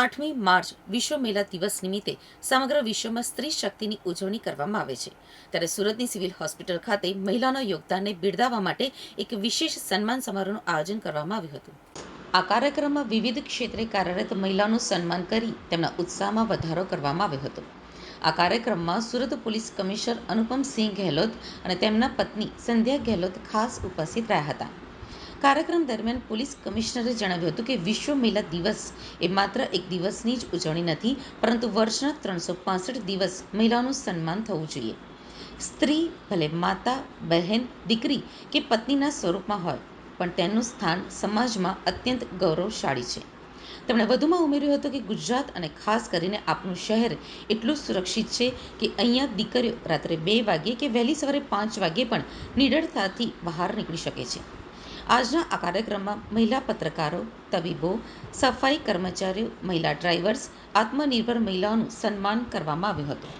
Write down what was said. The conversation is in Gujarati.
8મી માર્ચ વિશ્વ મહિલા દિવસ નિમિત્તે સમગ્ર વિશ્વમાં સ્ત્રી શક્તિની ઉજવણી કરવામાં આવે છે, ત્યારે સુરતની સિવિલ હોસ્પિટલ ખાતે મહિલાઓના યોગદાનને બિરદાવવા માટે એક વિશેષ સન્માન સમારોહનું આયોજન કરવામાં આવ્યું હતું. આ કાર્યક્રમમાં વિવિધ ક્ષેત્રે કાર્યરત મહિલાઓનું સન્માન કરી તેમના ઉત્સાહમાં વધારો કરવામાં આવ્યો હતો. આ કાર્યક્રમમાં સુરત પોલીસ કમિશનર અનુપમસિંહ ગેહલોત અને તેમના પત્ની સંધ્યા ગેહલોત ખાસ ઉપસ્થિત રહ્યા હતા. કાર્યક્રમ દરમિયાન પોલીસ કમિશનરે જણાવ્યું હતું કે વિશ્વ મહિલા દિવસ એ માત્ર એક દિવસની જ ઉજવણી નથી, પરંતુ વર્ષના 365 દિવસ મહિલાઓનું સન્માન થવું જોઈએ. સ્ત્રી ભલે માતા, બહેન, દીકરી કે પત્નીના સ્વરૂપમાં હોય, પણ તેનું સ્થાન સમાજમાં અત્યંત ગૌરવશાળી છે. તેમણે વધુમાં ઉમેર્યું હતું કે ગુજરાત અને ખાસ કરીને આપણું શહેર એટલું સુરક્ષિત છે કે અહીંયા દીકરીઓ રાત્રે 2 વાગ્યે કે વહેલી સવારે 5 વાગ્યે પણ નિડરતાથી બહાર નીકળી શકે છે. આજના આ કાર્યક્રમમાં મહિલા પત્રકારો, તબીબો, સફાઈ કર્મચારીઓ, મહિલા ડ્રાઈવર્સ, આત્મનિર્ભર મહિલાઓનું સન્માન કરવામાં આવ્યું હતું.